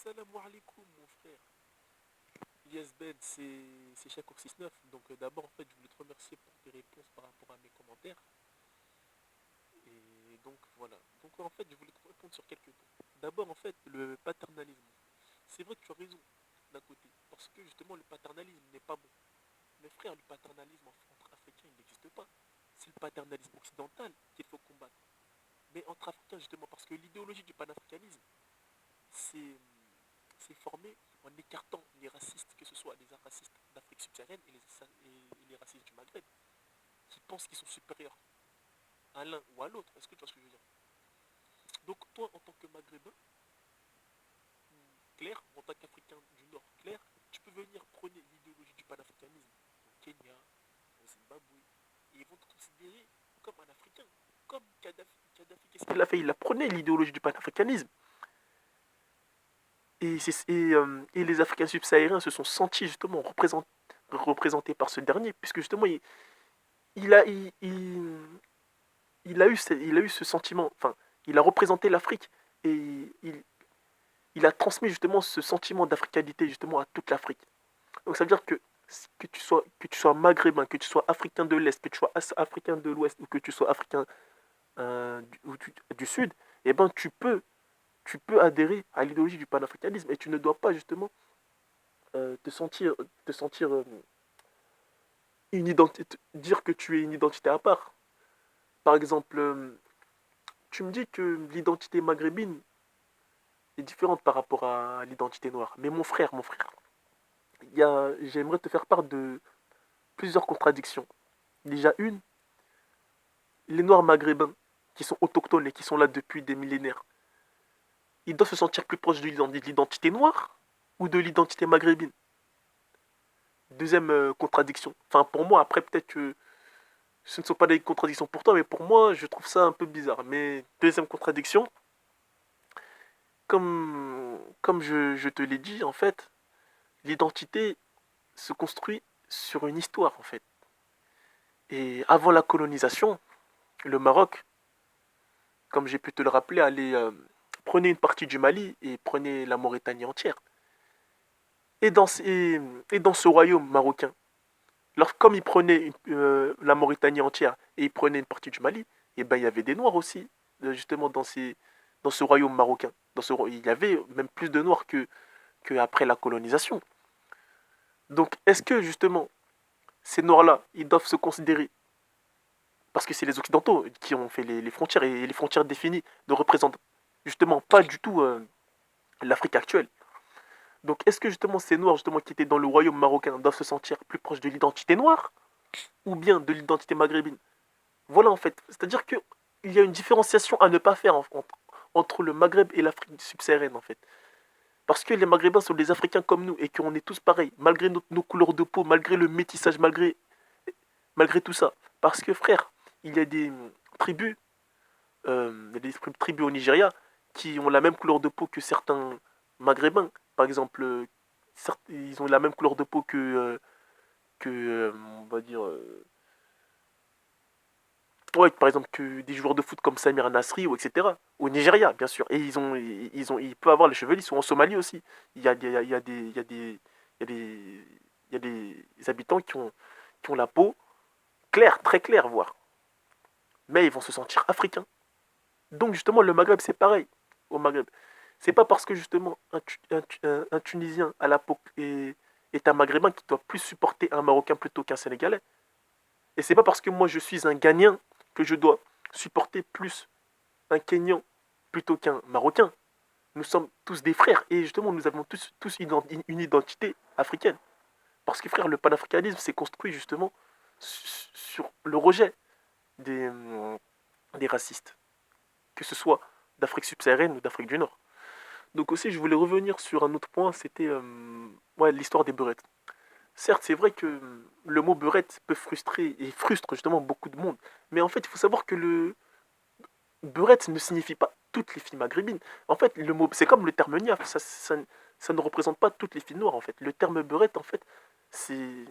Salam alaikum, mon frère. Yes, Ben, c'est Shakur 69. Donc, d'abord, en fait, je voulais te remercier pour tes réponses par rapport à mes commentaires. Et donc, voilà. Donc, en fait, je voulais te répondre sur quelques points. D'abord, en fait, le paternalisme. C'est vrai que tu as raison, d'un côté. Parce que, justement, le paternalisme n'est pas bon. Mais frère, le paternalisme entre Africains, il n'existe pas. C'est le paternalisme occidental qu'il faut combattre. Mais entre Africains, justement, parce que l'idéologie du panafricanisme, c'est c'est formé en écartant les racistes, que ce soit les racistes d'Afrique subsaharienne et les racistes du Maghreb, qui pensent qu'ils sont supérieurs à l'un ou à l'autre. Est-ce que tu vois ce que je veux dire? Donc toi, en tant que Maghrébin, clair, ou en tant qu'Africain du Nord, clair, tu peux venir prôner l'idéologie du panafricanisme au Kenya, au Zimbabwe, et ils vont te considérer comme un Africain, comme Kadhafi. Kadhafi, qu'est-ce qu'il a fait? Il a prôné l'idéologie du panafricanisme. Et les Africains subsahariens se sont sentis justement représentés par ce dernier, puisque justement il a, il a eu ce sentiment, enfin, il a représenté l'Afrique et il a transmis justement ce sentiment d'africanité justement à toute l'Afrique. Donc ça veut dire que tu sois maghrébin, que tu sois africain de l'Est, que tu sois africain de l'Ouest ou que tu sois africain du Sud, eh ben tu peux adhérer à l'idéologie du panafricanisme et tu ne dois pas justement te sentir une identité, dire que tu es une identité à part. Par exemple, tu me dis que l'identité maghrébine est différente par rapport à l'identité noire. Mais mon frère, j'aimerais te faire part de plusieurs contradictions. Déjà une, les noirs maghrébins qui sont autochtones et qui sont là depuis des millénaires, ils doivent se sentir plus proches de l'identité noire ou de l'identité maghrébine. Deuxième contradiction. Enfin, pour moi, après, peut-être que ce ne sont pas des contradictions pour toi, mais pour moi, je trouve ça un peu bizarre. Mais deuxième contradiction, comme je te l'ai dit, en fait, l'identité se construit sur une histoire, en fait. Et avant la colonisation, le Maroc, comme j'ai pu te le rappeler, prenait une partie du Mali et prenait la Mauritanie entière. Et et dans ce royaume marocain, comme il prenait la Mauritanie entière et il prenait une partie du Mali, et ben il y avait des Noirs aussi, justement dans ce royaume marocain. Il y avait même plus de Noirs que après la colonisation. Donc est-ce que justement ces Noirs-là, ils doivent se considérer, parce que c'est les Occidentaux qui ont fait les frontières, et les frontières définies ne représentent justement pas du tout l'Afrique actuelle. Donc est-ce que justement ces Noirs justement qui étaient dans le royaume marocain doivent se sentir plus proches de l'identité noire ou bien de l'identité maghrébine? Voilà en fait. C'est-à-dire qu'il y a une différenciation à ne pas faire entre le Maghreb et l'Afrique subsaharienne en fait. Parce que les Maghrébins sont des Africains comme nous et qu'on est tous pareils, malgré nos couleurs de peau, malgré le métissage, malgré tout ça. Parce que frère, il y a des tribus, il y a des tribus au Nigeria qui ont la même couleur de peau que certains Maghrébins. Par exemple, ils ont la même couleur de peau on va dire, ouais, par exemple, que des joueurs de foot comme Samir Nasri ou etc. Au Nigeria, bien sûr. Et ils peuvent avoir les cheveux lisses, ou en Somalie aussi. Il y a des, il y a des, il y a des, il y a des habitants qui ont la peau claire, très claire, voire. Mais ils vont se sentir africains. Donc, justement, le Maghreb, c'est pareil. Au Maghreb. C'est pas parce que, justement, un Tunisien à la peau est un Maghrébin qui doit plus supporter un Marocain plutôt qu'un Sénégalais. Et c'est pas parce que moi, je suis un Ghanéen que je dois supporter plus un Kenyan plutôt qu'un Marocain. Nous sommes tous des frères et justement nous avons tous une identité africaine. Parce que frère, le panafricanisme s'est construit justement sur le rejet des racistes, que ce soit d'Afrique subsaharienne ou d'Afrique du Nord. Donc aussi je voulais revenir sur un autre point, c'était ouais, l'histoire des beurettes. Certes, c'est vrai que le mot beurette peut frustrer et frustre justement beaucoup de monde. Mais en fait, il faut savoir que le beurette ne signifie pas toutes les filles maghrébines. En fait, le mot, c'est comme le terme niaf, ça ne représente pas toutes les filles noires en fait. Le terme beurette, en fait, c'est